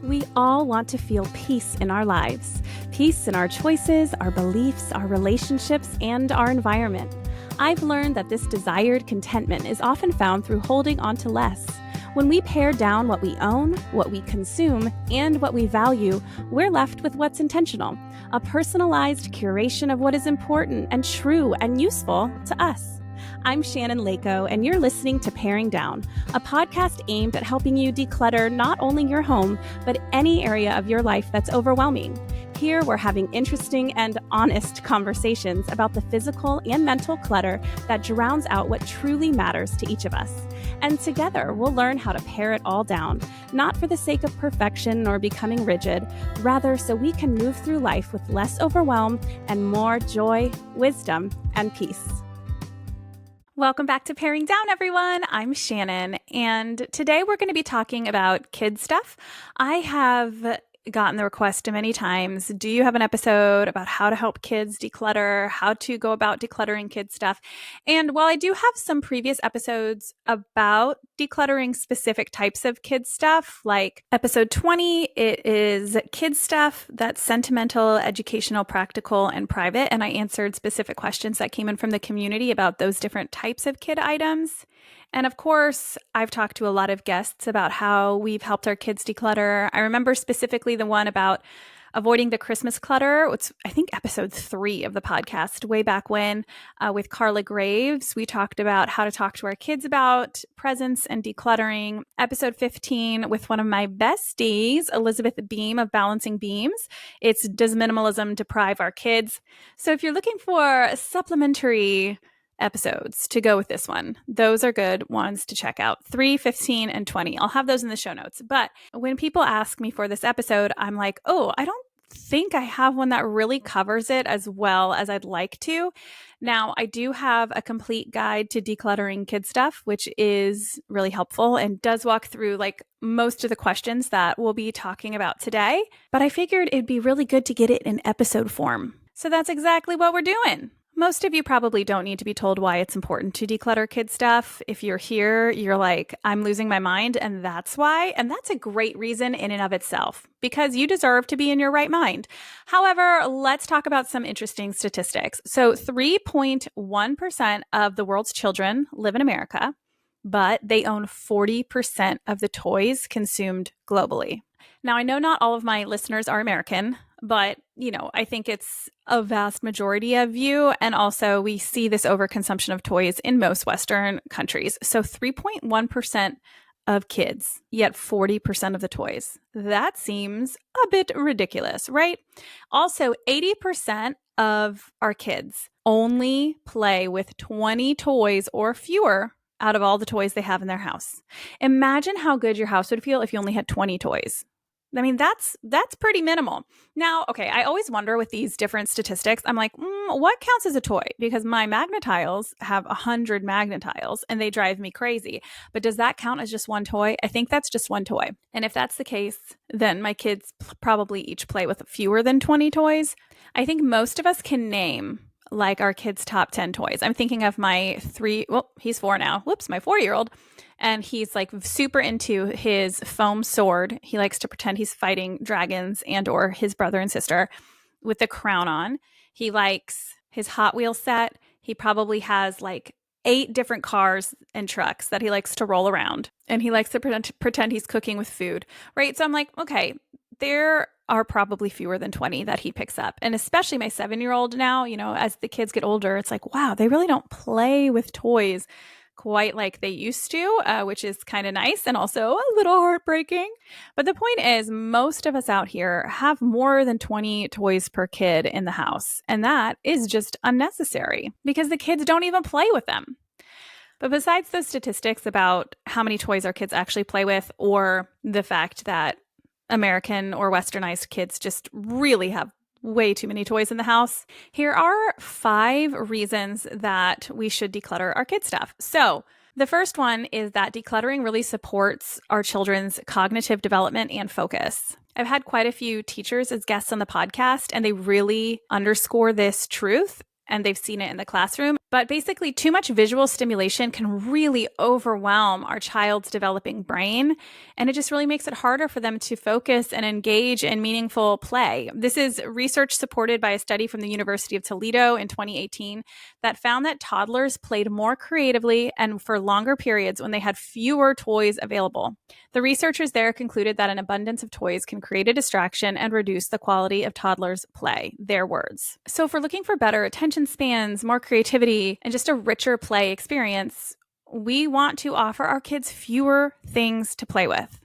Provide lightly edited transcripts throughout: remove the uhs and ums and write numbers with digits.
We all want to feel peace in our lives, peace in our choices, our beliefs, our relationships, and our environment. I've learned that this desired contentment is often found through holding on to less. When we pare down what we own, what we consume, and what we value, we're left with what's intentional, a personalized curation of what is important and true and useful to us. I'm Shannon Leyko, and you're listening to Paring Down, a podcast aimed at helping you declutter not only your home, but any area of your life that's overwhelming. Here, we're having interesting and honest conversations about the physical and mental clutter that drowns out what truly matters to each of us. And together, we'll learn how to pare it all down, not for the sake of perfection or becoming rigid, rather so we can move through life with less overwhelm and more joy, wisdom, and peace. Welcome back to Paring Down, everyone. I'm Shannon, and today we're going to be talking about kid stuff. I have gotten the request many times, do you have an episode about how to help kids declutter, how to go about decluttering kid stuff? And while I do have some previous episodes about decluttering specific types of kid stuff, like episode 20, it is kid stuff that's sentimental, educational, practical, and private. And I answered specific questions that came in from the community about those different types of kid items. And of course, I've talked to a lot of guests about how we've helped our kids declutter. I remember specifically the one about avoiding the Christmas clutter. It's, I think, episode 3 of the podcast, way back when, with Carla Graves. We talked about how to talk to our kids about presents and decluttering. Episode 15 with one of my besties, Elizabeth Beam of Balancing Beams. It's Does Minimalism Deprive Our Kids? So if you're looking for supplementary episodes to go with this one, those are good ones to check out. 3, 15, and 20. I'll have those in the show notes. But when people ask me for this episode, I'm like, oh, I don't think I have one that really covers it as well as I'd like to. Now, I do have a complete guide to decluttering kid stuff, which is really helpful and does walk through like most of the questions that we'll be talking about today. But I figured it'd be really good to get it in episode form. So that's exactly what we're doing. Most of you probably don't need to be told why it's important to declutter kid stuff. If you're here, you're like, I'm losing my mind, and that's why. And that's a great reason in and of itself, because you deserve to be in your right mind. However, let's talk about some interesting statistics. So 3.1% of the world's children live in America, but they own 40% of the toys consumed globally. Now, I know not all of my listeners are American, but, I think it's a vast majority of you. And also we see this overconsumption of toys in most Western countries. So 3.1% of kids, yet 40% of the toys. That seems a bit ridiculous, right? Also, 80% of our kids only play with 20 toys or fewer out of all the toys they have in their house. Imagine how good your house would feel if you only had 20 toys. I mean, that's pretty minimal. Now, okay, I always wonder with these different statistics, I'm like, what counts as a toy? Because my Magnetiles have 100 Magnetiles and they drive me crazy. But does that count as just one toy? I think that's just one toy. And if that's the case, then my kids probably each play with fewer than 20 toys. I think most of us can name like our kids' top 10 toys. I'm thinking of my he's 4 now. My 4-year-old. And he's like super into his foam sword. He likes to pretend he's fighting dragons and or his brother and sister with the crown on. He likes his Hot Wheels set. He probably has like 8 different cars and trucks that he likes to roll around. And he likes to pretend he's cooking with food, right? So I'm like, okay, there are probably fewer than 20 that he picks up. And especially my 7-year-old now, as the kids get older, it's like, wow, they really don't play with toys quite like they used to, which is kind of nice and also a little heartbreaking. But the point is, most of us out here have more than 20 toys per kid in the house. And that is just unnecessary because the kids don't even play with them. But besides those statistics about how many toys our kids actually play with, or the fact that American or Westernized kids just really have way too many toys in the house, here are 5 reasons that we should declutter our kid stuff. So the first one is that decluttering really supports our children's cognitive development and focus. I've had quite a few teachers as guests on the podcast, and they really underscore this truth. and they've seen it in the classroom. But basically, too much visual stimulation can really overwhelm our child's developing brain, and it just really makes it harder for them to focus and engage in meaningful play. This is research supported by a study from the University of Toledo in 2018 that found that toddlers played more creatively and for longer periods when they had fewer toys available. The researchers there concluded that an abundance of toys can create a distraction and reduce the quality of toddlers' play, their words. So if we're looking for better attention spans, more creativity, and just a richer play experience, we want to offer our kids fewer things to play with.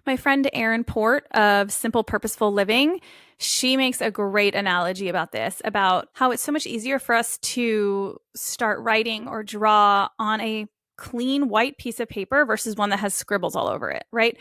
My friend Erin Port of Simple Purposeful Living, she makes a great analogy about this, about how it's so much easier for us to start writing or draw on a clean white piece of paper versus one that has scribbles all over it, right?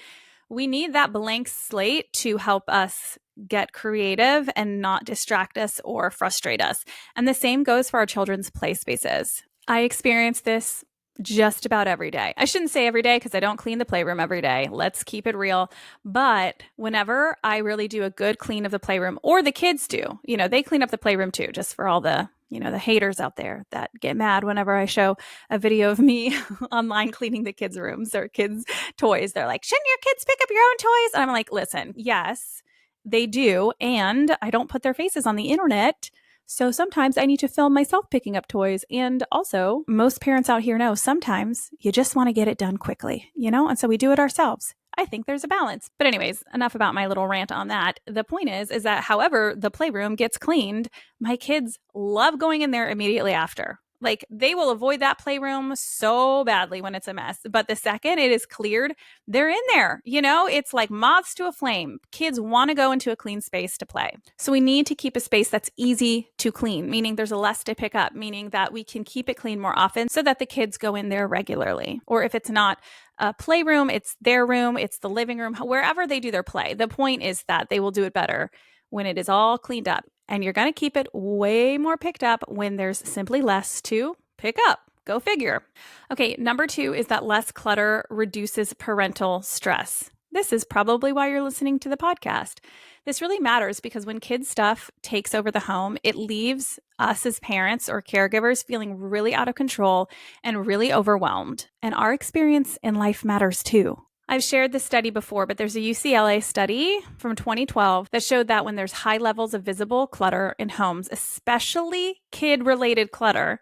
We need that blank slate to help us get creative and not distract us or frustrate us. And the same goes for our children's play spaces. I experience this just about every day. I shouldn't say every day because I don't clean the playroom every day. Let's keep it real. But whenever I really do a good clean of the playroom, or the kids do, they clean up the playroom too, just for all the the haters out there that get mad whenever I show a video of me online cleaning the kids' rooms or kids' toys. They're like, shouldn't your kids pick up your own toys? And I'm like, listen, yes, they do. And I don't put their faces on the internet. So sometimes I need to film myself picking up toys. And also, most parents out here know sometimes you just want to get it done quickly, and so we do it ourselves. I think there's a balance. But anyways, enough about my little rant on that. The point is that however the playroom gets cleaned, my kids love going in there immediately after. Like, they will avoid that playroom so badly when it's a mess. But the second it is cleared, they're in there. It's like moths to a flame. Kids want to go into a clean space to play. So we need to keep a space that's easy to clean, meaning there's less to pick up, meaning that we can keep it clean more often so that the kids go in there regularly. Or if it's not a playroom, it's their room, it's the living room, wherever they do their play. The point is that they will do it better when it is all cleaned up. And you're going to keep it way more picked up when there's simply less to pick up. Go figure. Okay, number 2 is that less clutter reduces parental stress. This is probably why you're listening to the podcast. This really matters because when kids' stuff takes over the home, it leaves us as parents or caregivers feeling really out of control and really overwhelmed. And our experience in life matters too. I've shared this study before, but there's a UCLA study from 2012 that showed that when there's high levels of visible clutter in homes, especially kid-related clutter,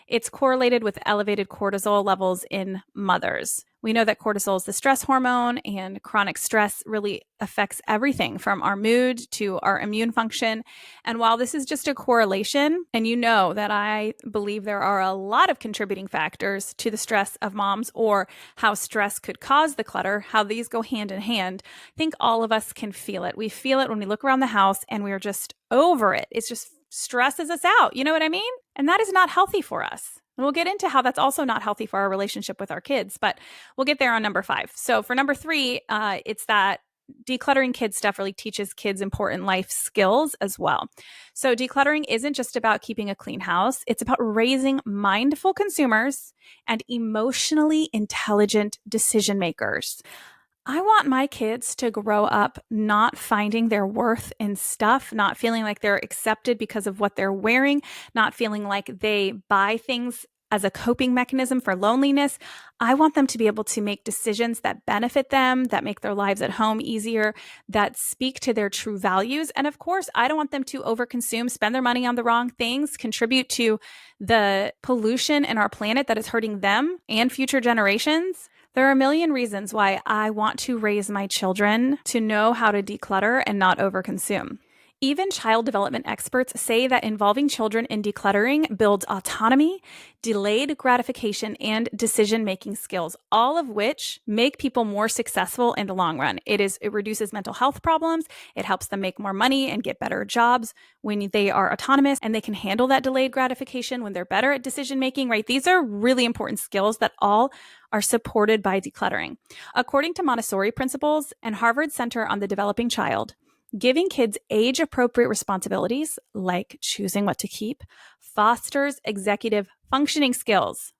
it's correlated with elevated cortisol levels in mothers. We know that cortisol is the stress hormone, and chronic stress really affects everything from our mood to our immune function. And while this is just a correlation, and that I believe there are a lot of contributing factors to the stress of moms or how stress could cause the clutter, how these go hand in hand, I think all of us can feel it. We feel it when we look around the house and we're just over it. It's just stresses us out. You know what I mean? And that is not healthy for us. And we'll get into how that's also not healthy for our relationship with our kids, but we'll get there on number 5. So for number 3, it's that decluttering kids stuff really teaches kids important life skills as well. So decluttering isn't just about keeping a clean house. It's about raising mindful consumers and emotionally intelligent decision makers. I want my kids to grow up not finding their worth in stuff, not feeling like they're accepted because of what they're wearing, not feeling like they buy things as a coping mechanism for loneliness. I want them to be able to make decisions that benefit them, that make their lives at home easier, that speak to their true values. And of course, I don't want them to overconsume, spend their money on the wrong things, contribute to the pollution in our planet that is hurting them and future generations. There are a million reasons why I want to raise my children to know how to declutter and not overconsume. Even child development experts say that involving children in decluttering builds autonomy, delayed gratification, and decision-making skills, all of which make people more successful in the long run. It reduces mental health problems. It helps them make more money and get better jobs when they are autonomous, and they can handle that delayed gratification when they're better at decision-making, right? These are really important skills that all are supported by decluttering. According to Montessori principles and Harvard Center on the Developing Child, giving kids age-appropriate responsibilities, like choosing what to keep, fosters executive functioning skills.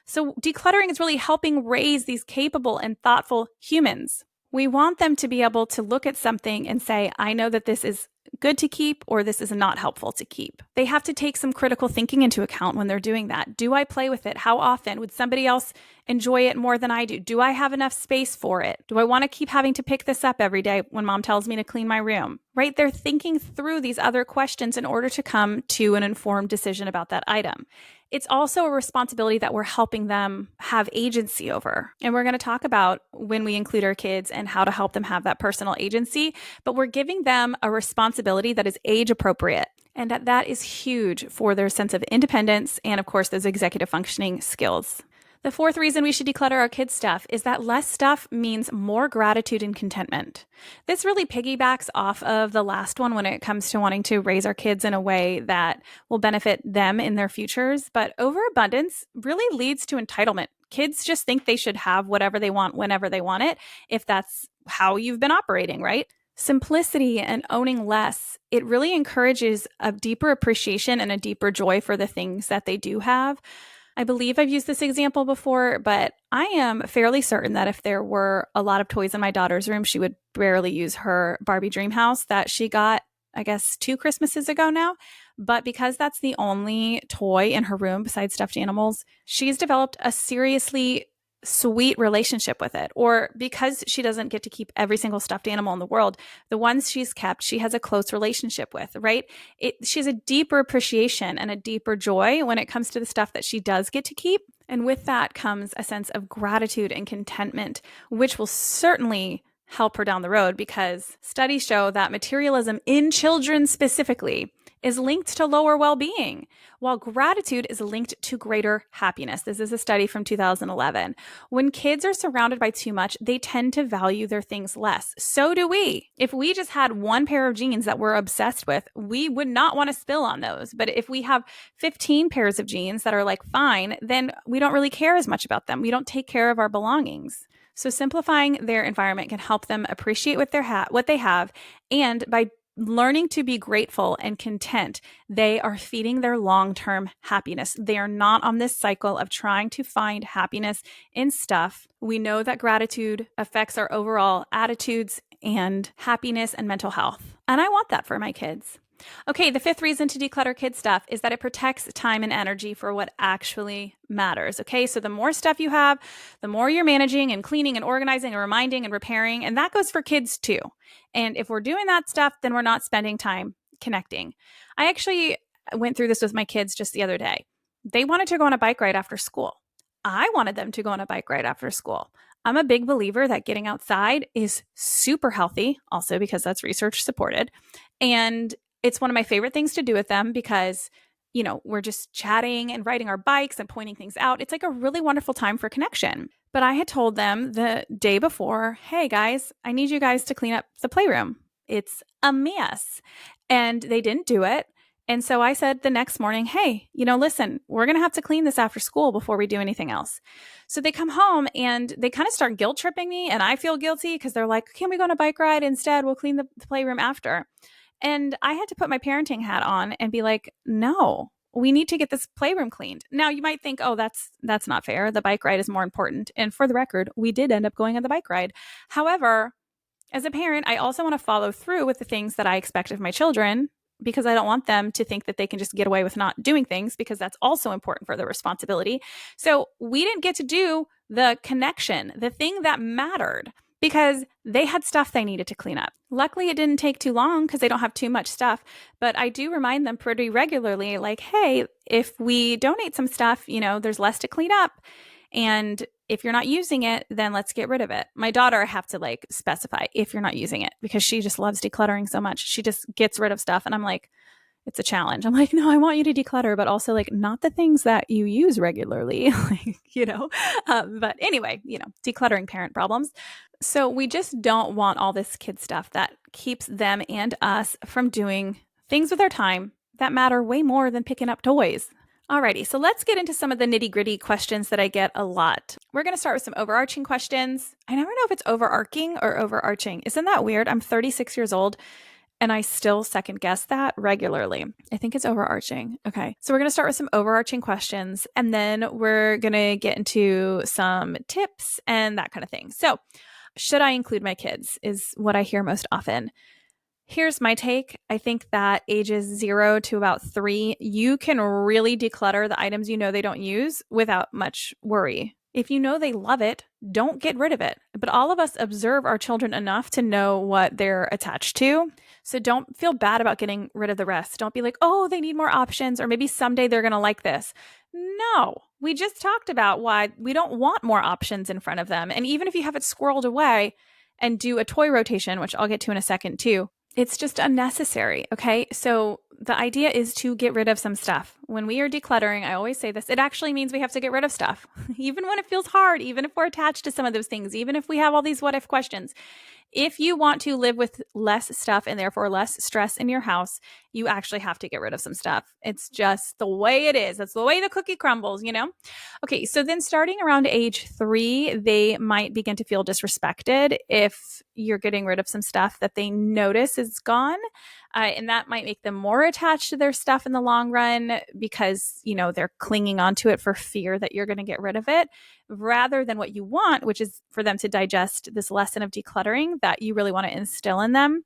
So decluttering is really helping raise these capable and thoughtful humans. We want them to be able to look at something and say, I know that this is good to keep or this is not helpful to keep. They have to take some critical thinking into account when they're doing that. Do I play with it? How often? Would somebody else enjoy it more than I do? Do I have enough space for it? Do I want to keep having to pick this up every day when mom tells me to clean my room? Right? They're thinking through these other questions in order to come to an informed decision about that item. It's also a responsibility that we're helping them have agency over. And we're going to talk about when we include our kids and how to help them have that personal agency, but we're giving them a responsibility that is age appropriate. And that is huge for their sense of independence and, of course, those executive functioning skills. The fourth reason we should declutter our kids' stuff is that less stuff means more gratitude and contentment. This really piggybacks off of the last one when it comes to wanting to raise our kids in a way that will benefit them in their futures. But overabundance really leads to entitlement. Kids just think they should have whatever they want whenever they want it, if that's how you've been operating, right? Simplicity and owning less, it really encourages a deeper appreciation and a deeper joy for the things that they do have. I believe I've used this example before, but I am fairly certain that if there were a lot of toys in my daughter's room, she would barely use her Barbie dream house that she got, I guess, 2 Christmases ago now. But because that's the only toy in her room besides stuffed animals, she's developed a seriously sweet relationship with it. Or because she doesn't get to keep every single stuffed animal in the world, the ones she's kept, she has a close relationship with, right? She has a deeper appreciation and a deeper joy when it comes to the stuff that she does get to keep. And with that comes a sense of gratitude and contentment, which will certainly help her down the road, because studies show that materialism in children specifically is linked to lower well-being, while gratitude is linked to greater happiness. This is a study from 2011. When kids are surrounded by too much, they tend to value their things less. So do we. If we just had one pair of jeans that we're obsessed with, we would not want to spill on those. But if we have 15 pairs of jeans that are like fine, then we don't really care as much about them. We don't take care of our belongings. So simplifying their environment can help them appreciate what they have, and by learning to be grateful and content, they are feeding their long-term happiness. They are not on this cycle of trying to find happiness in stuff. We know that gratitude affects our overall attitudes and happiness and mental health. And I want that for my kids. Okay, the fifth reason to declutter kid stuff is that it protects time and energy for what actually matters. Okay, so the more stuff you have, the more you're managing and cleaning and organizing and reminding and repairing, and that goes for kids too. And if we're doing that stuff, then we're not spending time connecting. I actually went through this with my kids just the other day. They wanted to go on a bike ride after school. I wanted them to go on a bike ride after school. I'm a big believer that getting outside is super healthy, also because that's research supported. And it's one of my favorite things to do with them because, you know, we're just chatting and riding our bikes and pointing things out. It's like a really wonderful time for connection. But I had told them the day before, hey guys, I need you guys to clean up the playroom. It's a mess. And they didn't do it. And so I said the next morning, hey, listen, we're going to have to clean this after school before we do anything else. So they come home and they kind of start guilt tripping me, and I feel guilty because they're like, can we go on a bike ride instead? We'll clean the playroom after. And I had to put my parenting hat on and be like, no, we need to get this playroom cleaned. Now you might think, oh, that's not fair. The bike ride is more important. And for the record, we did end up going on the bike ride. However, as a parent, I also want to follow through with the things that I expect of my children, because I don't want them to think that they can just get away with not doing things, because that's also important for their responsibility. So we didn't get to do the connection, the thing that mattered, because they had stuff they needed to clean up. Luckily, it didn't take too long because they don't have too much stuff, but I do remind them pretty regularly, like, hey, if we donate some stuff, there's less to clean up. And if you're not using it, then let's get rid of it. My daughter, I have to specify if you're not using it, because she just loves decluttering so much. She just gets rid of stuff. And I'm like, it's a challenge. I'm like, no, I want you to declutter, but also not the things that you use regularly, but anyway, decluttering parent problems. So we just don't want all this kid stuff that keeps them and us from doing things with our time that matter way more than picking up toys. Alrighty, so let's get into some of the nitty-gritty questions that I get a lot. We're going to start with some overarching questions. I never know if it's overarching or overarching. Isn't that weird? I'm 36 years old and I still second guess that regularly. I think it's overarching. Okay, so we're going to start with some overarching questions, and then we're going to get into some tips and that kind of thing. So, should I include my kids is what I hear most often. Here's my take. I think that ages 0 to about 3, you can really declutter the items you know they don't use without much worry. If you know they love it, don't get rid of it. But all of us observe our children enough to know what they're attached to. So don't feel bad about getting rid of the rest. Don't be like, oh, they need more options, or maybe someday they're going to like this. No, we just talked about why we don't want more options in front of them. And even if you have it squirreled away and do a toy rotation, which I'll get to in a second too, it's just unnecessary. Okay. So the idea is to get rid of some stuff. When we are decluttering, I always say this, it actually means we have to get rid of stuff, even when it feels hard, even if we're attached to some of those things, even if we have all these what if questions. If you want to live with less stuff and therefore less stress in your house, you actually have to get rid of some stuff. It's just the way it is. That's the way the cookie crumbles, you know? Okay, so then starting around age 3, they might begin to feel disrespected if you're getting rid of some stuff that they notice is gone. And that might make them more attached to their stuff in the long run because, you know, they're clinging onto it for fear that you're going to get rid of it, rather than what you want, which is for them to digest this lesson of decluttering that you really want to instill in them.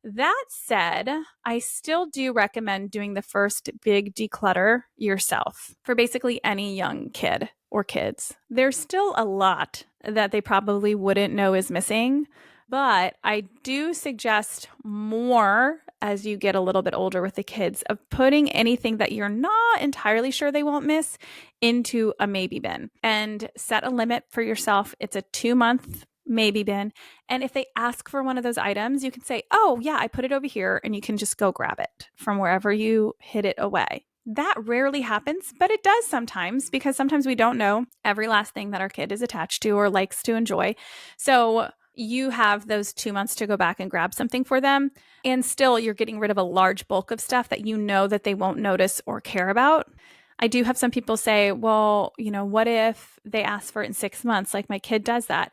That said, I still do recommend doing the first big declutter yourself for basically any young kid or kids. There's still a lot that they probably wouldn't know is missing, but I do suggest more as you get a little bit older with the kids of putting anything that you're not entirely sure they won't miss into a maybe bin, and set a limit for yourself. It's a 2-month maybe bin. And if they ask for one of those items, you can say, oh yeah, I put it over here, and you can just go grab it from wherever you hid it away. That rarely happens, but it does sometimes, because sometimes we don't know every last thing that our kid is attached to or likes to enjoy. So you have those 2 months to go back and grab something for them. And still you're getting rid of a large bulk of stuff that you know that they won't notice or care about. I do have some people say, well, you know, what if they ask for it in 6 months? Like my kid does that.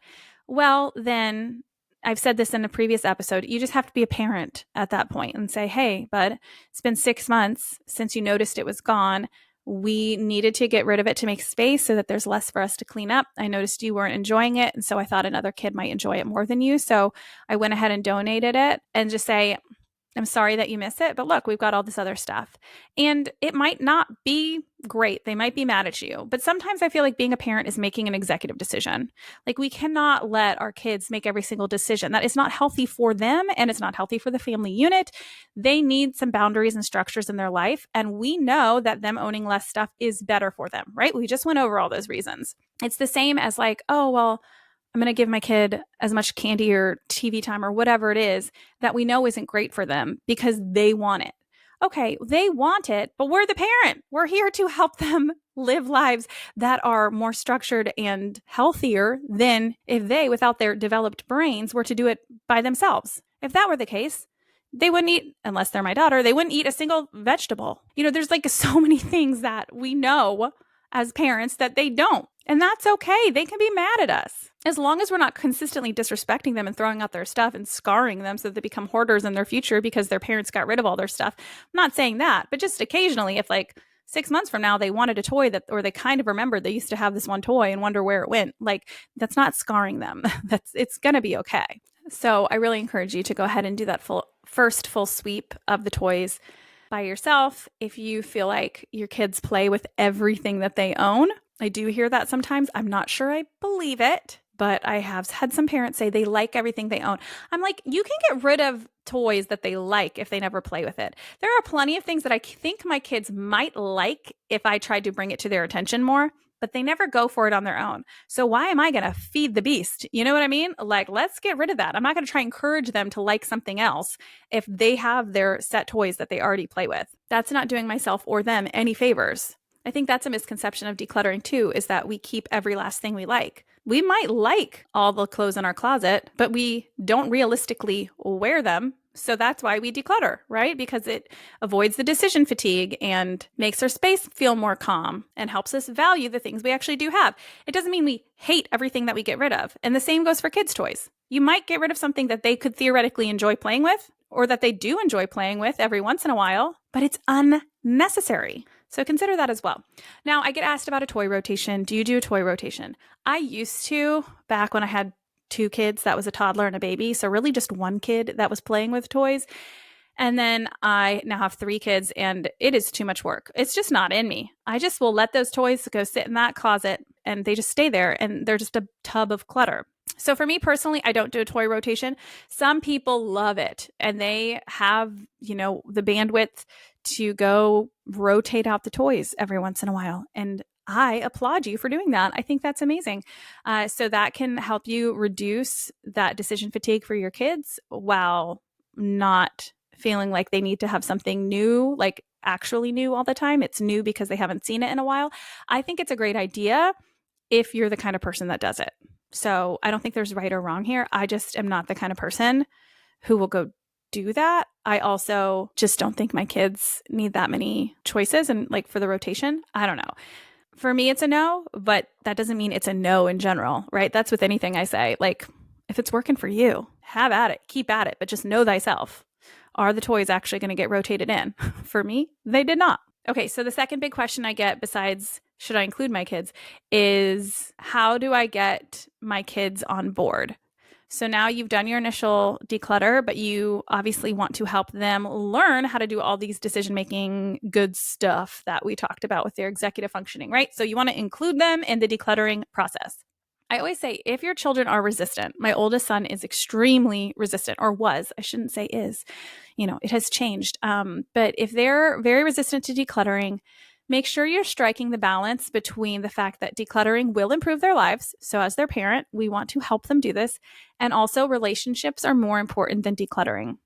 Well, then I've said this in a previous episode. You just have to be a parent at that point and say, hey, bud, it's been 6 months since you noticed it was gone. We needed to get rid of it to make space so that there's less for us to clean up. I noticed you weren't enjoying it, and so I thought another kid might enjoy it more than you. So I went ahead and donated it, and just say, I'm sorry that you miss it, but look, we've got all this other stuff. And it might not be great. They might be mad at you. But sometimes I feel like being a parent is making an executive decision. Like we cannot let our kids make every single decision. That is not healthy for them, and it's not healthy for the family unit. They need some boundaries and structures in their life. And we know that them owning less stuff is better for them, right? We just went over all those reasons. It's the same as like, oh, well, I'm going to give my kid as much candy or TV time or whatever it is that we know isn't great for them because they want it. Okay, they want it, but we're the parent. We're here to help them live lives that are more structured and healthier than if they, without their developed brains, were to do it by themselves. If that were the case, they wouldn't eat, unless they're my daughter, they wouldn't eat a single vegetable. You know, there's like so many things that we know as parents that they don't. And that's okay. They can be mad at us. As long as we're not consistently disrespecting them and throwing out their stuff and scarring them so that they become hoarders in their future because their parents got rid of all their stuff. I'm not saying that, but just occasionally, if like 6 months from now they wanted a toy that, or they kind of remembered they used to have this one toy and wonder where it went, like that's not scarring them. It's going to be okay. So I really encourage you to go ahead and do that first full sweep of the toys by yourself. If you feel like your kids play with everything that they own, I do hear that sometimes. I'm not sure I believe it, but I have had some parents say they like everything they own. I'm like, you can get rid of toys that they like if they never play with it. There are plenty of things that I think my kids might like if I tried to bring it to their attention more, but they never go for it on their own. So why am I going to feed the beast? You know what I mean? Like, let's get rid of that. I'm not going to try and encourage them to like something else if they have their set toys that they already play with. That's not doing myself or them any favors. I think that's a misconception of decluttering too, is that we keep every last thing we like. We might like all the clothes in our closet, but we don't realistically wear them. So that's why we declutter, right? Because it avoids the decision fatigue and makes our space feel more calm and helps us value the things we actually do have. It doesn't mean we hate everything that we get rid of. And the same goes for kids' toys. You might get rid of something that they could theoretically enjoy playing with, or that they do enjoy playing with every once in a while, but it's unnecessary. So consider that as well. Now, I get asked about a toy rotation. Do you do a toy rotation? I used to back when I had 2 kids. That was a toddler and a baby. So really just 1 kid that was playing with toys. And then I now have 3 kids and it is too much work. It's just not in me. I just will let those toys go sit in that closet and they just stay there and they're just a tub of clutter. So for me personally, I don't do a toy rotation. Some people love it and they have, the bandwidth to go rotate out the toys every once in a while. And I applaud you for doing that. I think that's amazing. So that can help you reduce that decision fatigue for your kids while not feeling like they need to have something new, like actually new all the time. It's new because they haven't seen it in a while. I think it's a great idea if you're the kind of person that does it. So I don't think there's right or wrong here. I just am not the kind of person who will go do that. I also just don't think my kids need that many choices and like for the rotation. I don't know. For me, it's a no, but that doesn't mean it's a no in general, right? That's with anything I say. Like if it's working for you, have at it, keep at it, but just know thyself. Are the toys actually going to get rotated in? For me, they did not. Okay, so the second big question I get besides should I include my kids is how do I get my kids on board? So now you've done your initial declutter, but you obviously want to help them learn how to do all these decision-making good stuff that we talked about with their executive functioning, right? So you want to include them in the decluttering process. I always say if your children are resistant, my oldest son is extremely resistant, or was, I shouldn't say is, it has changed. But if they're very resistant to decluttering, make sure you're striking the balance between the fact that decluttering will improve their lives. So as their parent, we want to help them do this. And also relationships are more important than decluttering.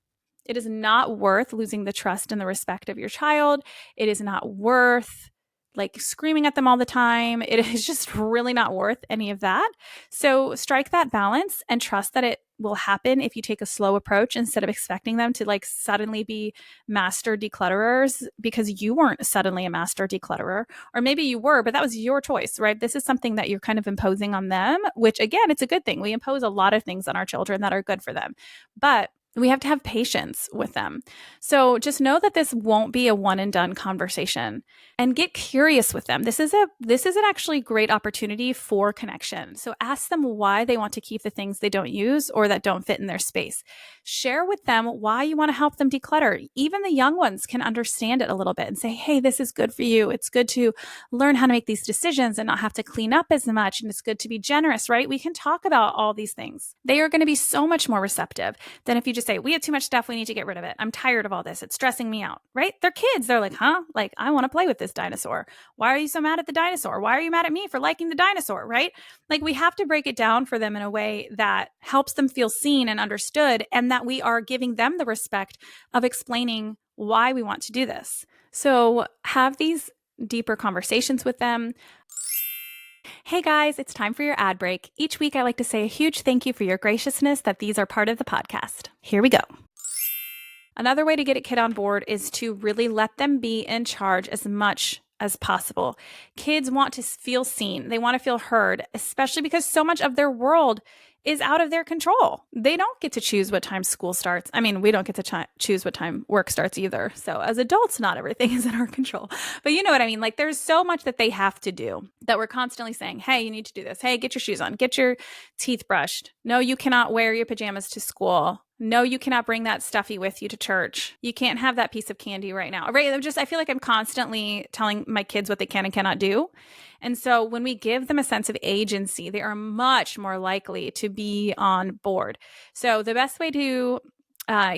It is not worth losing the trust and the respect of your child. It is not worth like screaming at them all the time. It is just really not worth any of that. So strike that balance and trust that it will happen if you take a slow approach instead of expecting them to like suddenly be master declutterers because you weren't suddenly a master declutterer, or maybe you were, but that was your choice, right? This is something that you're kind of imposing on them, which again, it's a good thing. We impose a lot of things on our children that are good for them, but we have to have patience with them. So just know that this won't be a one and done conversation and get curious with them. This is an actually great opportunity for connection. So ask them why they want to keep the things they don't use or that don't fit in their space. Share with them why you want to help them declutter. Even the young ones can understand it a little bit and say, hey, this is good for you. It's good to learn how to make these decisions and not have to clean up as much. And it's good to be generous, right? We can talk about all these things. They are going to be so much more receptive than if you just say, we have too much stuff. We need to get rid of it. I'm tired of all this. It's stressing me out, right? They're kids. They're like, huh? Like, I want to play with this dinosaur. Why are you so mad at the dinosaur? Why are you mad at me for liking the dinosaur, right? Like we have to break it down for them in a way that helps them feel seen and understood, and that we are giving them the respect of explaining why we want to do this. So have these deeper conversations with them. Hey guys, it's time for your ad break. Each week I like to say a huge thank you for your graciousness that these are part of the podcast. Here we go. Another way to get a kid on board is to really let them be in charge as much as possible. Kids want to feel seen. They want to feel heard, especially because so much of their world is out of their control. They don't get to choose what time school starts. I mean, we don't get to choose what time work starts either. So as adults, not everything is in our control. But you know what I mean? Like there's so much that they have to do that we're constantly saying, hey, you need to do this. Hey, get your shoes on. Get your teeth brushed. No, you cannot wear your pajamas to school. No, you cannot bring that stuffy with you to church. You can't have that piece of candy right now. Right? I feel like I'm constantly telling my kids what they can and cannot do. And so when we give them a sense of agency, they are much more likely to be on board. So the best way to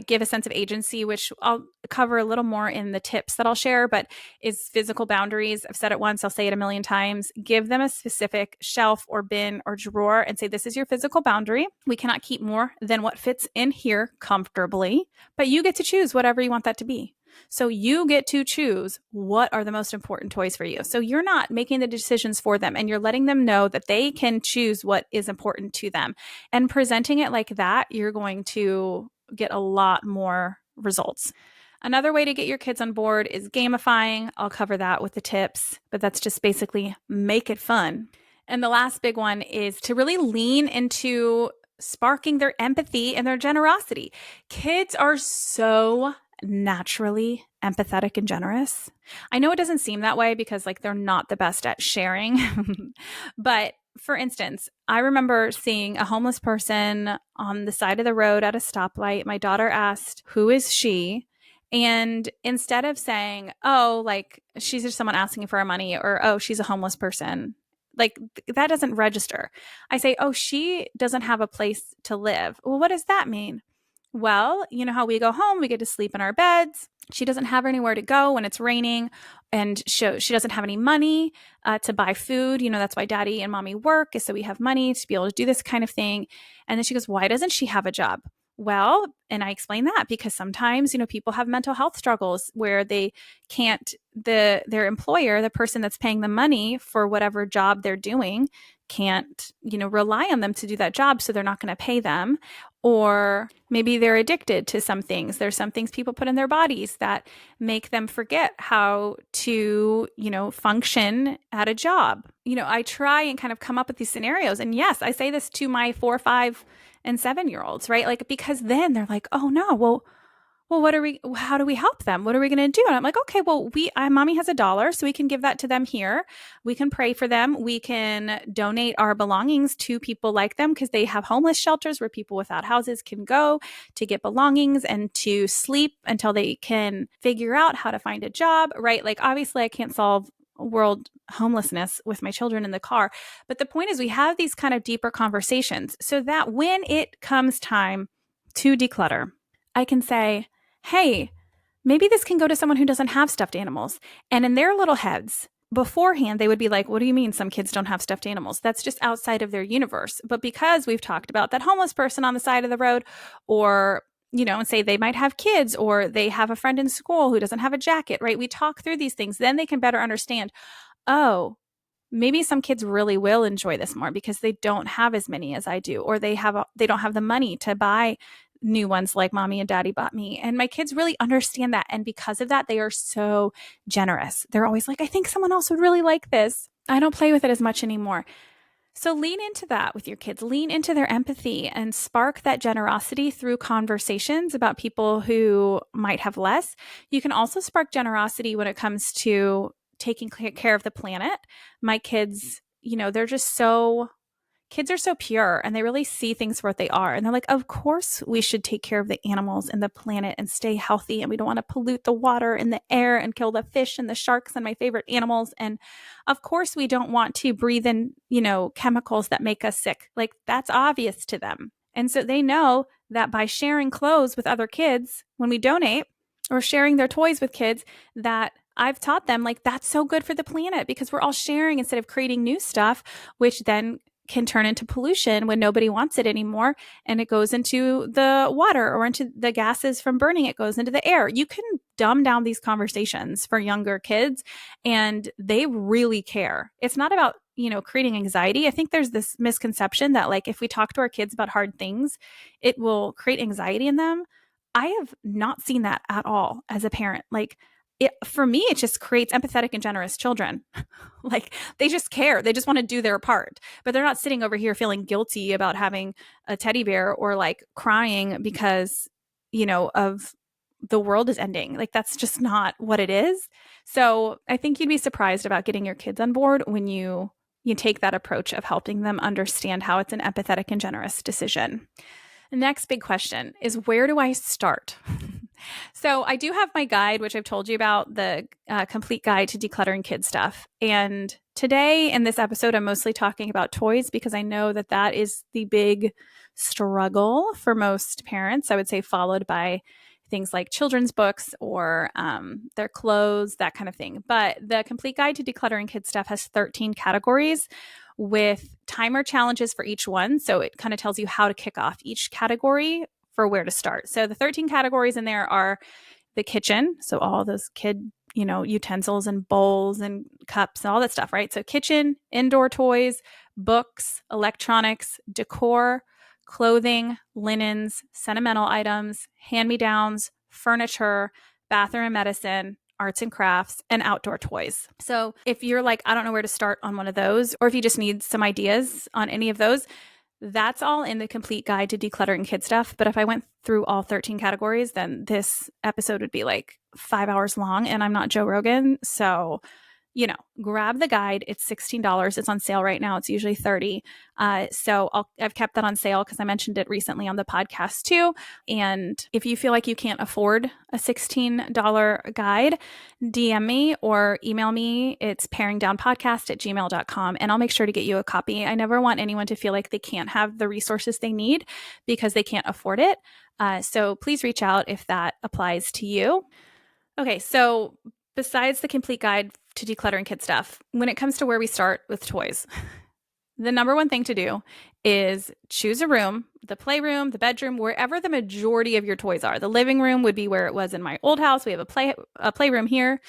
give a sense of agency, which I'll cover a little more in the tips that I'll share, but is physical boundaries. I've said it once, I'll say it a million times. Give them a specific shelf or bin or drawer and say, this is your physical boundary. We cannot keep more than what fits in here comfortably, but you get to choose whatever you want that to be. So you get to choose what are the most important toys for you. So you're not making the decisions for them, and you're letting them know that they can choose what is important to them. And presenting it like that, you're going to get a lot more results. Another way to get your kids on board is gamifying. I'll cover that with the tips, but that's just basically make it fun. And the last big one is to really lean into sparking their empathy and their generosity. Kids are so naturally empathetic and generous. I know it doesn't seem that way because like they're not the best at sharing, but for instance, I remember seeing a homeless person on the side of the road at a stoplight. My daughter asked, "Who is she?" And instead of saying, "Oh, like she's just someone asking for our money," or "Oh, she's a homeless person," like that doesn't register. I say, "Oh, she doesn't have a place to live." Well, what does that mean? Well, you know how we go home, we get to sleep in our beds. She doesn't have anywhere to go when it's raining, and she doesn't have any money to buy food. You know, that's why daddy and mommy work, is so we have money to be able to do this kind of thing. And then she goes, "Why doesn't she have a job?" Well, and I explain that because sometimes, you know, people have mental health struggles where they can't, their employer, the person that's paying the money for whatever job they're doing, can't, you know, rely on them to do that job. So they're not going to pay them. Or maybe they're addicted to some things. There's some things people put in their bodies that make them forget how to, you know, function at a job. You know, I try and kind of come up with these scenarios. And yes, I say this to my 4, 5, and 7-year-olds, right? Like, because then they're like, "Oh no, well, how do we help them? What are we going to do?" And I'm like, "Okay, well, mommy has $1, so we can give that to them here. We can pray for them. We can donate our belongings to people like them, because they have homeless shelters where people without houses can go to get belongings and to sleep until they can figure out how to find a job," right? Like, obviously I can't solve world homelessness with my children in the car. But the point is, we have these kind of deeper conversations so that when it comes time to declutter, I can say, "Hey, maybe this can go to someone who doesn't have stuffed animals." And in their little heads, beforehand, they would be like, "What do you mean some kids don't have stuffed animals? That's just outside of their universe." But because we've talked about that homeless person on the side of the road, or, you know, and say they might have kids, or they have a friend in school who doesn't have a jacket, right? We talk through these things, then they can better understand, oh, maybe some kids really will enjoy this more because they don't have as many as I do, or they don't have the money to buy new ones like mommy and daddy bought me. And my kids really understand that. And because of that, they are so generous. They're always like, "I think someone else would really like this." I don't play with it as much anymore. So lean into that with your kids, lean into their empathy and spark that generosity through conversations about people who might have less. You can also spark generosity when it comes to taking care of the planet. My kids, you know, kids are so pure, and they really see things for what they are. And they're like, "Of course we should take care of the animals and the planet and stay healthy. And we don't want to pollute the water and the air and kill the fish and the sharks and my favorite animals. And of course we don't want to breathe in, you know, chemicals that make us sick." Like, that's obvious to them. And so they know that by sharing clothes with other kids when we donate, or sharing their toys with kids, that I've taught them, like, that's so good for the planet, because we're all sharing instead of creating new stuff, which then can turn into pollution when nobody wants it anymore. And it goes into the water, or into the gases from burning, it goes into the air. You can dumb down these conversations for younger kids, and they really care. It's not about, you know, creating anxiety. I think there's this misconception that, like, if we talk to our kids about hard things, it will create anxiety in them. I have not seen that at all as a parent. Like, for me, it just creates empathetic and generous children. Like, they just care. They just want to do their part, but they're not sitting over here feeling guilty about having a teddy bear, or like crying because, you know, of the world is ending. Like, that's just not what it is. So I think you'd be surprised about getting your kids on board when you take that approach of helping them understand how it's an empathetic and generous decision. The next big question is, where do I start? So I do have my guide, which I've told you about, the complete guide to decluttering kid stuff. And today in this episode, I'm mostly talking about toys, because I know that that is the big struggle for most parents, I would say, followed by things like children's books, or their clothes, that kind of thing. But the complete guide to decluttering kid stuff has 13 categories with timer challenges for each one. So it kind of tells you how to kick off each category for where to start. So the 13 categories in there are the kitchen. So all those kid, you know, utensils and bowls and cups and all that stuff, right? So kitchen, indoor toys, books, electronics, decor, clothing, linens, sentimental items, hand-me-downs, furniture, bathroom and medicine, arts and crafts, and outdoor toys. So if you're like, I don't know where to start on one of those, or if you just need some ideas on any of those, that's all in the complete guide to decluttering kid stuff. But if I went through all 13 categories, then this episode would be like 5 hours long, and I'm not Joe Rogan. So grab the guide. It's $16. It's on sale right now. It's usually $30. So I've kept that on sale because I mentioned it recently on the podcast too. And if you feel like you can't afford a $16 guide, DM me or email me. It's paringdownpodcast@gmail.com, and I'll make sure to get you a copy. I never want anyone to feel like they can't have the resources they need because they can't afford it. So please reach out if that applies to you. Okay, so besides the complete guide to decluttering kid stuff, when it comes to where we start with toys, the number one thing to do is choose a room, the playroom, the bedroom, wherever the majority of your toys are. The living room would be where it was in my old house. We have a playroom here.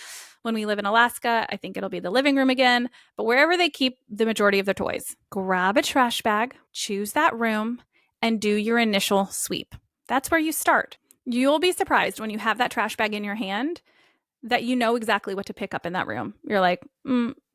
When we live in Alaska, I think it'll be the living room again. But wherever they keep the majority of their toys, grab a trash bag, choose that room, and do your initial sweep. That's where you start. You'll be surprised when you have that trash bag in your hand that you know exactly what to pick up in that room. You're like,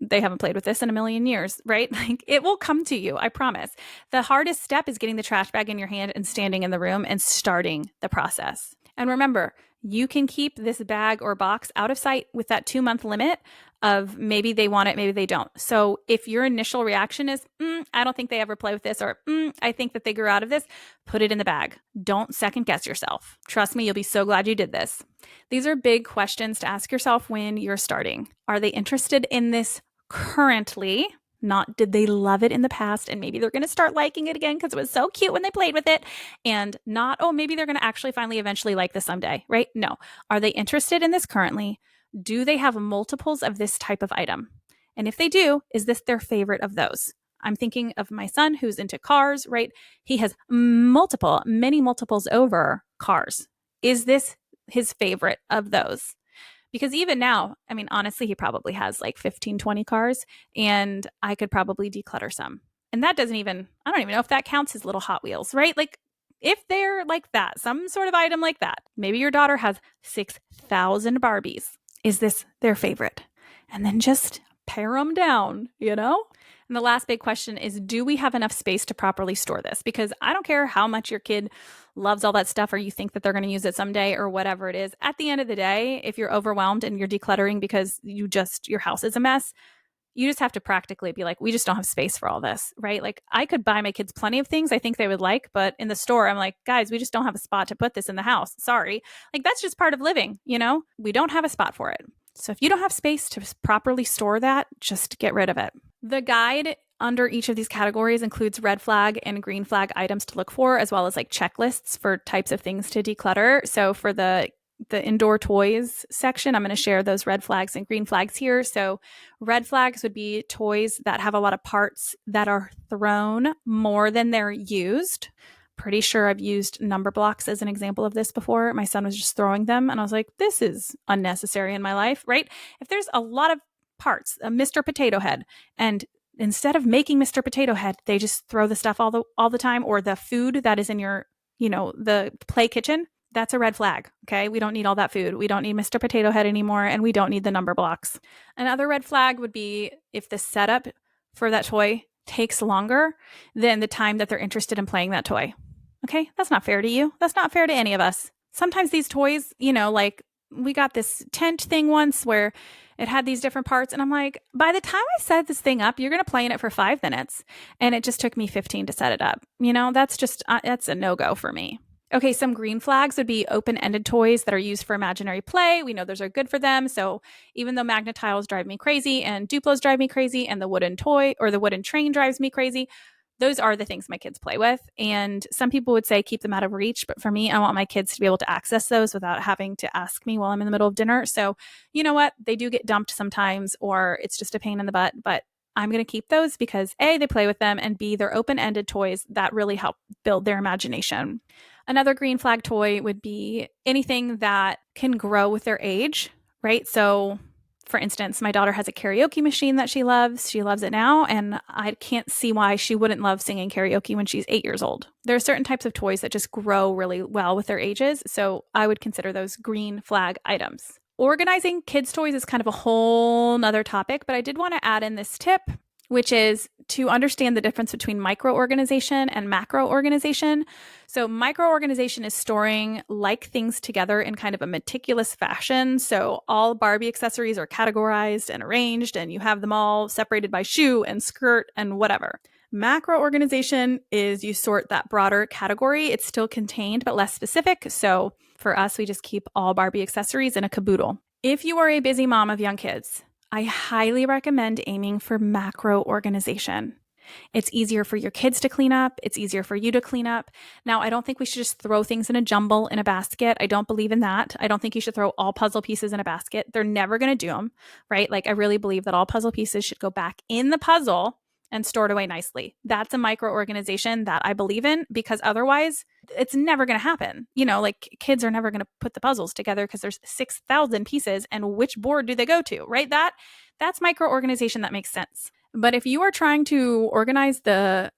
they haven't played with this in a million years, right? Like, it will come to you, I promise. The hardest step is getting the trash bag in your hand and standing in the room and starting the process. And remember, you can keep this bag or box out of sight with that 2-month limit of maybe they want it, maybe they don't. So if your initial reaction is, I don't think they ever play with this, or I think that they grew out of this, put it in the bag. Don't second guess yourself. Trust me, you'll be so glad you did this. These are big questions to ask yourself when you're starting. Are they interested in this currently? Not did they love it in the past and maybe they're going to start liking it again because it was so cute when they played with it, and not, maybe they're going to actually finally eventually like this someday, right? No. Are they interested in this currently? Do they have multiples of this type of item? And if they do, is this their favorite of those? I'm thinking of my son who's into cars, right? He has many multiples over cars. Is this his favorite of those? Because even now, I mean, honestly, he probably has like 15, 20 cars, and I could probably declutter some. And that I don't even know if that counts as little Hot Wheels, right? Like, if they're like that, some sort of item like that, maybe your daughter has 6,000 Barbies. Is this their favorite? And then just pare them down, And the last big question is, do we have enough space to properly store this? Because I don't care how much your kid loves all that stuff or you think that they're going to use it someday or whatever it is. At the end of the day, if you're overwhelmed and you're decluttering because your house is a mess, you just have to practically be like, we just don't have space for all this, right? Like, I could buy my kids plenty of things I think they would like, but in the store, I'm like, guys, we just don't have a spot to put this in the house. Sorry. Like, that's just part of living, We don't have a spot for it. So if you don't have space to properly store that, just get rid of it. The guide under each of these categories includes red flag and green flag items to look for, as well as like checklists for types of things to declutter. So for the indoor toys section, I'm going to share those red flags and green flags here. So red flags would be toys that have a lot of parts that are thrown more than they're used. Pretty sure I've used number blocks as an example of this before. My son was just throwing them and I was like, this is unnecessary in my life, right? If there's a lot of parts, a Mr. Potato Head, and instead of making Mr. Potato Head, they just throw the stuff all the time, or the food that is in your, the play kitchen, that's a red flag. Okay. We don't need all that food. We don't need Mr. Potato Head anymore. And we don't need the number blocks. Another red flag would be if the setup for that toy takes longer than the time that they're interested in playing that toy. Okay. That's not fair to you. That's not fair to any of us. Sometimes these toys, like we got this tent thing once where it had these different parts. And I'm like, by the time I set this thing up, you're going to play in it for 5 minutes. And it just took me 15 to set it up. That's just, that's a no-go for me. Okay, some green flags would be open-ended toys that are used for imaginary play. We know those are good for them. So even though magnet tiles drive me crazy and Duplos drive me crazy and the wooden toy or the wooden train drives me crazy, those are the things my kids play with. And some people would say keep them out of reach. But for me, I want my kids to be able to access those without having to ask me while I'm in the middle of dinner. So you know what? They do get dumped sometimes, or it's just a pain in the butt. But I'm going to keep those because A, they play with them, and B, they're open-ended toys that really help build their imagination. Another green flag toy would be anything that can grow with their age, right? So for instance, my daughter has a karaoke machine that she loves. She loves it now, and I can't see why she wouldn't love singing karaoke when she's 8 years old. There are certain types of toys that just grow really well with their ages, so I would consider those green flag items. Organizing kids' toys is kind of a whole nother topic, but I did want to add in this tip. which is to understand the difference between micro-organization and macro-organization. So micro-organization is storing like things together in kind of a meticulous fashion. So all Barbie accessories are categorized and arranged, and you have them all separated by shoe and skirt and whatever. Macro organization is you sort that broader category. It's still contained, but less specific. So for us, we just keep all Barbie accessories in a caboodle. If you are a busy mom of young kids, I highly recommend aiming for macro organization. It's easier for your kids to clean up. It's easier for you to clean up. Now, I don't think we should just throw things in a jumble in a basket. I don't believe in that. I don't think you should throw all puzzle pieces in a basket. They're never going to do them, right? Like, I really believe that all puzzle pieces should go back in the puzzle and stored away nicely. That's a micro organization that I believe in, because otherwise it's never going to happen. You know, like, kids are never going to put the puzzles together because there's 6,000 pieces, and which board do they go to, right? That's micro organization that makes sense. But if you are trying to organize the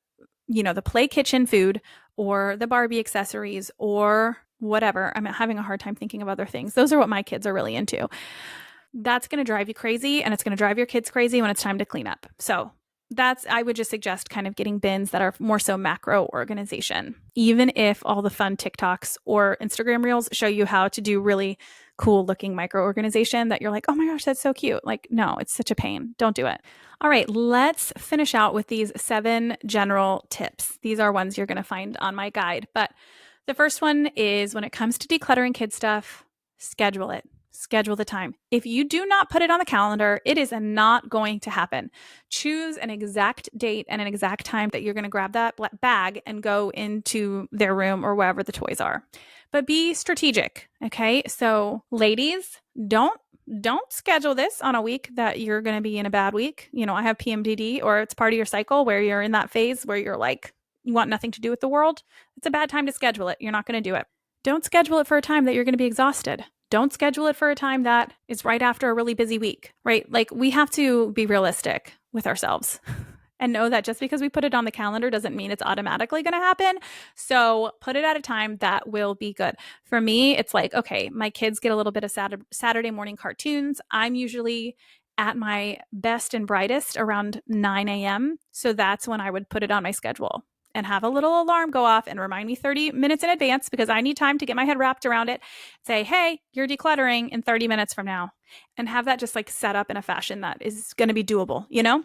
play kitchen food or the Barbie accessories or whatever, I'm having a hard time thinking of other things. Those are what my kids are really into. That's going to drive you crazy, and it's going to drive your kids crazy when it's time to clean up. So I would just suggest kind of getting bins that are more so macro organization, even if all the fun TikToks or Instagram reels show you how to do really cool looking micro organization that you're like, oh my gosh, that's so cute. Like, no, it's such a pain. Don't do it. All right, let's finish out with these 7 general tips. These are ones you're going to find on my guide. But the first one is, when it comes to decluttering kid stuff, schedule it. Schedule the time. If you do not put it on the calendar, it is not going to happen. Choose an exact date and an exact time that you're going to grab that bag and go into their room or wherever the toys are. But be strategic, okay? So ladies, don't schedule this on a week that you're going to be in a bad week. You know, I have PMDD, or it's part of your cycle where you're in that phase where you're like, you want nothing to do with the world. It's a bad time to schedule it. You're not going to do it. Don't schedule it for a time that you're going to be exhausted. Don't schedule it for a time that is right after a really busy week, right? Like, we have to be realistic with ourselves and know that just because we put it on the calendar doesn't mean it's automatically going to happen. So put it at a time that will be good. For me, it's like, okay, my kids get a little bit of Saturday morning cartoons. I'm usually at my best and brightest around 9 a.m. So that's when I would put it on my schedule and have a little alarm go off and remind me 30 minutes in advance, because I need time to get my head wrapped around it. Say, hey, you're decluttering in 30 minutes from now, and have that just like set up in a fashion that is going to be doable, you know?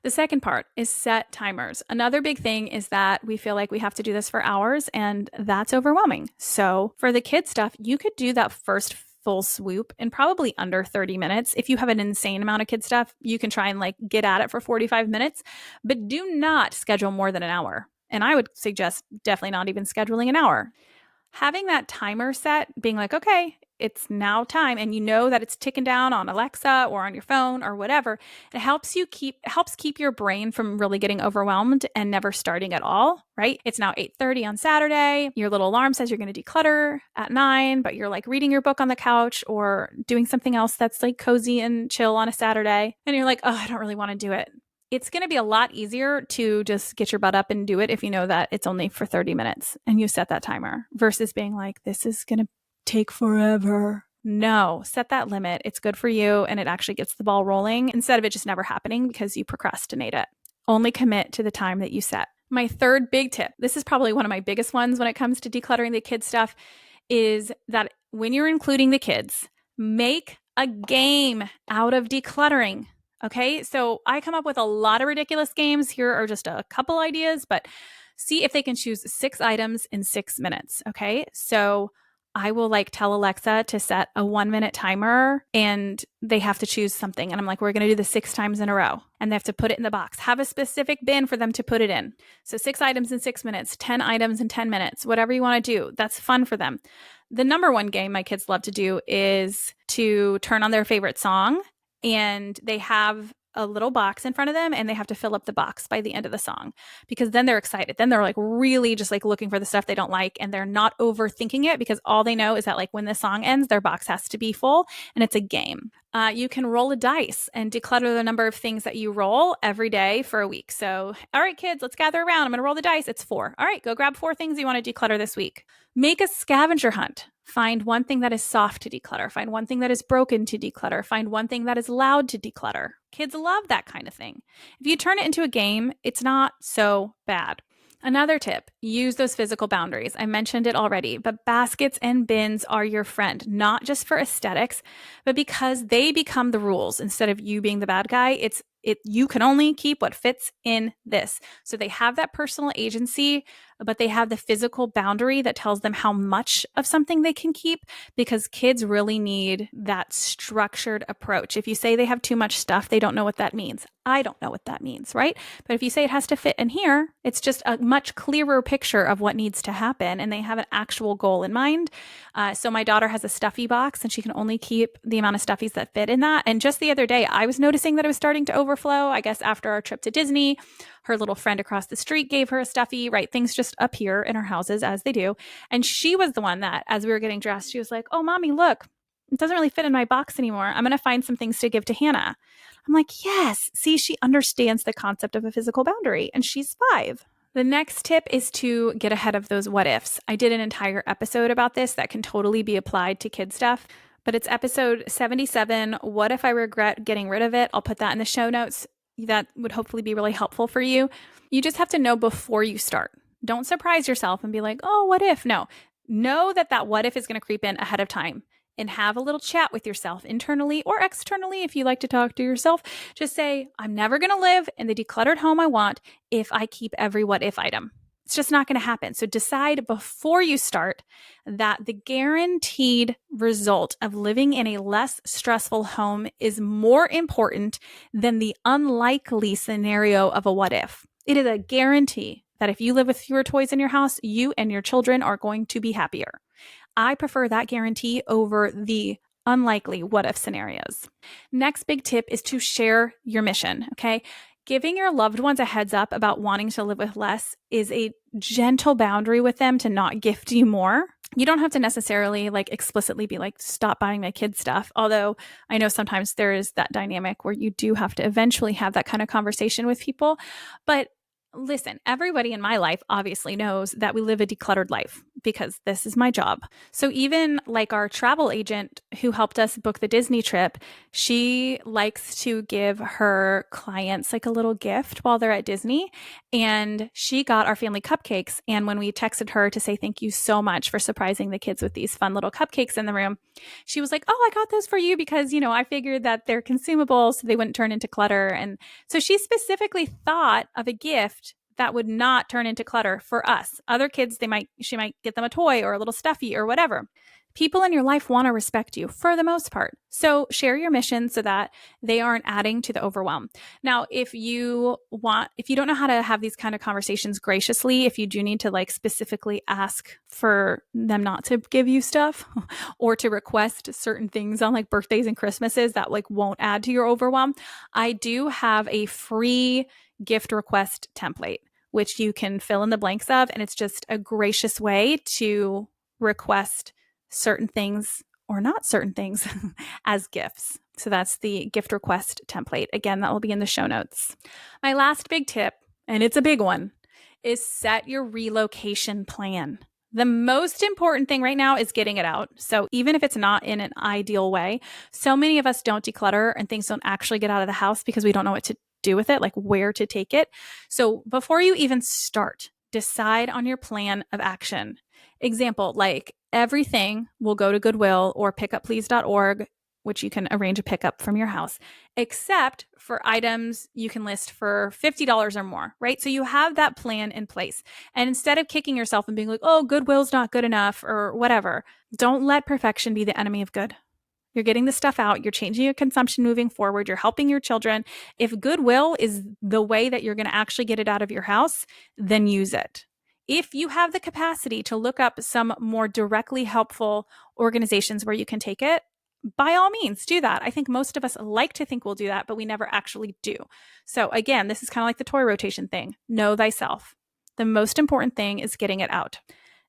The second part is set timers. Another big thing is that we feel like we have to do this for hours, and that's overwhelming. So for the kid stuff, you could do that first full swoop in probably under 30 minutes. If you have an insane amount of kid stuff, you can try and like get at it for 45 minutes, but do not schedule more than an hour. And I would suggest definitely not even scheduling an hour. Having that timer set, being like, okay, it's now time, and you know that it's ticking down on Alexa or on your phone or whatever, it helps keep your brain from really getting overwhelmed and never starting at all, right? It's now 8:30 on Saturday. Your little alarm says you're going to declutter at 9, but you're like reading your book on the couch or doing something else that's like cozy and chill on a Saturday. And you're like, oh, I don't really want to do it. It's going to be a lot easier to just get your butt up and do it if you know that it's only for 30 minutes and you set that timer, versus being like, this is going to take forever. No, set that limit. It's good for you, and it actually gets the ball rolling instead of it just never happening because you procrastinate it. Only commit to the time that you set. My third big tip, this is probably one of my biggest ones when it comes to decluttering the kids stuff, is that when you're including the kids, make a game out of decluttering. Okay, so I come up with a lot of ridiculous games. Here are just a couple ideas, but see if they can choose 6 items in 6 minutes. Okay, so I will like tell Alexa to set a 1-minute timer, and they have to choose something. And I'm like, we're going to do this 6 times in a row, and they have to put it in the box. Have a specific bin for them to put it in. So 6 items in 6 minutes, 10 items in 10 minutes, whatever you want to do. That's fun for them. The number one game my kids love to do is to turn on their favorite song, and they have a little box in front of them, and they have to fill up the box by the end of the song, because then they're excited. Then they're like really just like looking for the stuff they don't like, and they're not overthinking it, because all they know is that like when the song ends, their box has to be full, and it's a game. You can roll a dice and declutter the number of things that you roll every day for a week. So, all right, kids, let's gather around. I'm going to roll the dice. It's 4. All right, go grab 4 things you want to declutter this week. Make a scavenger hunt. Find one thing that is soft to declutter. Find one thing that is broken to declutter. Find one thing that is loud to declutter. Kids love that kind of thing. If you turn it into a game, it's not so bad. Another tip, use those physical boundaries. I mentioned it already, but baskets and bins are your friend, not just for aesthetics, but because they become the rules instead of you being the bad guy. You can only keep what fits in this. So they have that personal agency, but they have the physical boundary that tells them how much of something they can keep, because kids really need that structured approach. If you say they have too much stuff, they don't know what that means. I don't know what that means, right? But if you say it has to fit in here, it's just a much clearer picture of what needs to happen, and they have an actual goal in mind. So my daughter has a stuffy box, and she can only keep the amount of stuffies that fit in that. And just the other day, I was noticing that it was starting to overflow. I guess after our trip to Disney, her little friend across the street gave her a stuffy, right? Things just appear in our houses as they do. And she was the one that, as we were getting dressed, she was like, "Oh, mommy, look, it doesn't really fit in my box anymore. I'm going to find some things to give to Hannah." I'm like, yes, see, she understands the concept of a physical boundary, and she's 5. The next tip is to get ahead of those what ifs. I did an entire episode about this that can totally be applied to kid stuff, but it's episode 77, What If I Regret Getting Rid of It? I'll put that in the show notes. That would hopefully be really helpful for you. You just have to know before you start. Don't surprise yourself and be like, oh, what if? No, know that what if is going to creep in ahead of time. And have a little chat with yourself internally or externally if you like to talk to yourself. Just say, I'm never going to live in the decluttered home I want if I keep every what if item. It's just not going to happen. So decide before you start that the guaranteed result of living in a less stressful home is more important than the unlikely scenario of a what if. It is a guarantee that if you live with fewer toys in your house, you and your children are going to be happier. I prefer that guarantee over the unlikely what if scenarios. Next big tip is to share your mission, okay? Giving your loved ones a heads up about wanting to live with less is a gentle boundary with them to not gift you more. You don't have to necessarily explicitly be like, stop buying my kids stuff. Although I know sometimes there is that dynamic where you do have to eventually have that kind of conversation with people. But listen, everybody in my life obviously knows that we live a decluttered life because this is my job. So even like our travel agent who helped us book the Disney trip, she likes to give her clients like a little gift while they're at Disney. And she got our family cupcakes. And when we texted her to say thank you so much for surprising the kids with these fun little cupcakes in the room, she was like, oh, I got those for you because, I figured that they're consumable so they wouldn't turn into clutter. And so she specifically thought of a gift that would not turn into clutter for us. Other kids, she might get them a toy or a little stuffy or whatever. People in your life want to respect you for the most part. So share your mission so that they aren't adding to the overwhelm. Now, if you don't know how to have these kind of conversations graciously, if you do need to specifically ask for them not to give you stuff or to request certain things on birthdays and Christmases that won't add to your overwhelm, I do have a free gift request template, which you can fill in the blanks of. And it's just a gracious way to request certain things or not certain things as gifts. So that's the gift request template. Again, that will be in the show notes. My last big tip, and it's a big one, is set your relocation plan. The most important thing right now is getting it out. So even if it's not in an ideal way, so many of us don't declutter and things don't actually get out of the house because we don't know what to do with it, like where to take it. So before you even start, decide on your plan of action. Example, everything will go to Goodwill or pickupplease.org, which you can arrange a pickup from your house, except for items you can list for $50 or more, right? So you have that plan in place. And instead of kicking yourself and being like, oh, Goodwill's not good enough or whatever, don't let perfection be the enemy of good. You're getting the stuff out. You're changing your consumption moving forward. You're helping your children. If Goodwill is the way that you're going to actually get it out of your house, then use it. If you have the capacity to look up some more directly helpful organizations where you can take it, by all means, do that. I think most of us like to think we'll do that, but we never actually do. So again, this is kind of like the toy rotation thing. Know thyself. The most important thing is getting it out.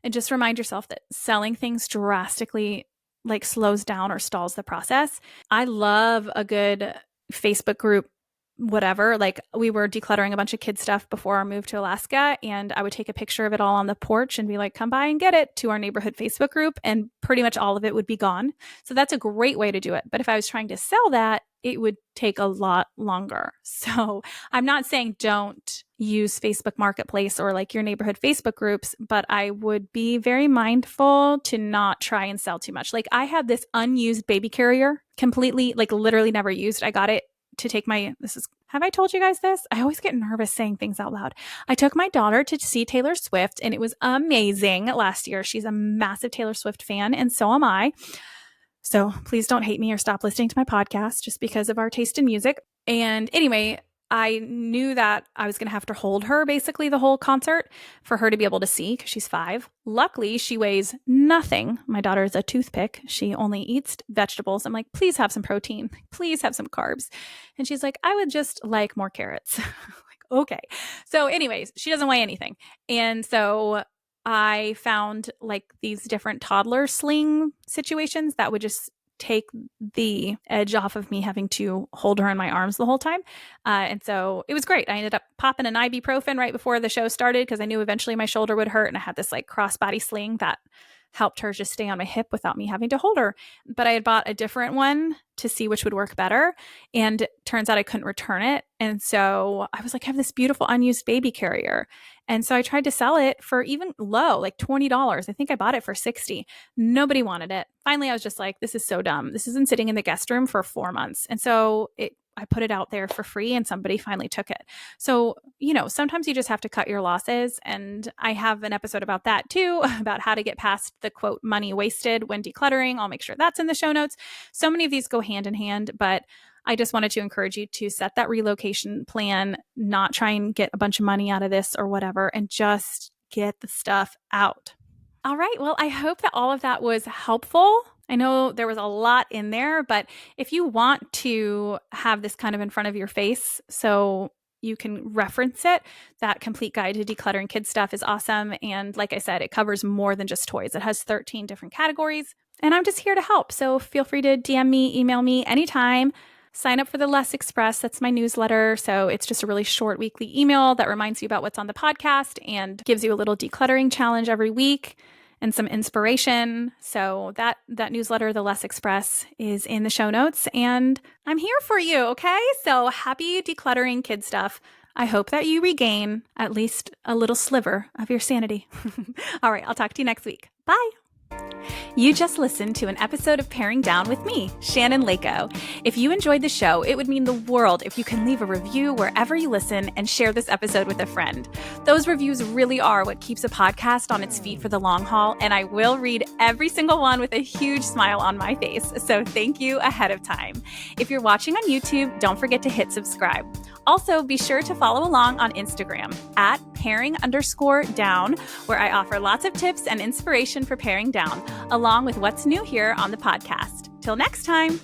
And just remind yourself that selling things drastically slows down or stalls the process. I love a good Facebook group, whatever. We were decluttering a bunch of kid stuff before our move to Alaska, and I would take a picture of it all on the porch and be like, come by and get it, to our neighborhood Facebook group, and pretty much all of it would be gone. So that's a great way to do it. But if I was trying to sell that, it would take a lot longer. So I'm not saying don't use Facebook Marketplace or like your neighborhood Facebook groups, but I would be very mindful to not try and sell too much. Like I had this unused baby carrier, completely, like literally never used. I got it to take have I told you guys this? I always get nervous saying things out loud. I took my daughter to see Taylor Swift and it was amazing last year. She's a massive Taylor Swift fan and so am I. So please don't hate me or stop listening to my podcast just because of our taste in music. And anyway, I knew that I was going to have to hold her basically the whole concert for her to be able to see because she's 5. Luckily, she weighs nothing. My daughter is a toothpick. She only eats vegetables. I'm like, please have some protein. Please have some carbs. And she's like, I would just like more carrots. Like, okay. So anyways, she doesn't weigh anything. And so I found like these different toddler sling situations that would just take the edge off of me having to hold her in my arms the whole time. And so it was great. I ended up popping an ibuprofen right before the show started because I knew eventually my shoulder would hurt. And I had this like crossbody sling that helped her just stay on my hip without me having to hold her. But I had bought a different one to see which would work better. And turns out I couldn't return it. And so I was like, I have this beautiful unused baby carrier. And so I tried to sell it for even low, like $20. I think I bought it for $60. Nobody wanted it. Finally, I was just like, this is so dumb. This has been sitting in the guest room for 4 months. And so I put it out there for free and somebody finally took it. So, sometimes you just have to cut your losses. And I have an episode about that too, about how to get past the quote money wasted when decluttering. I'll make sure that's in the show notes. So many of these go hand in hand, but I just wanted to encourage you to set that relocation plan, not try and get a bunch of money out of this or whatever, and just get the stuff out. All right. Well, I hope that all of that was helpful. I know there was a lot in there, but if you want to have this kind of in front of your face so you can reference it, that complete guide to decluttering kids stuff is awesome. And like I said, it covers more than just toys. It has 13 different categories and I'm just here to help. So feel free to DM me, email me anytime. Sign up for the Less Express. That's my newsletter. So it's just a really short weekly email that reminds you about what's on the podcast and gives you a little decluttering challenge every week and some inspiration. So that newsletter, the Less Express, is in the show notes and I'm here for you. Okay. So happy decluttering kid stuff. I hope that you regain at least a little sliver of your sanity. All right. I'll talk to you next week. Bye. You just listened to an episode of Paring Down with me, Shannon Leyko. If you enjoyed the show, it would mean the world if you can leave a review wherever you listen and share this episode with a friend. Those reviews really are what keeps a podcast on its feet for the long haul, and I will read every single one with a huge smile on my face. So thank you ahead of time. If you're watching on YouTube, don't forget to hit subscribe. Also, be sure to follow along on Instagram at paring_down, where I offer lots of tips and inspiration for paring down, along with what's new here on the podcast. Till next time.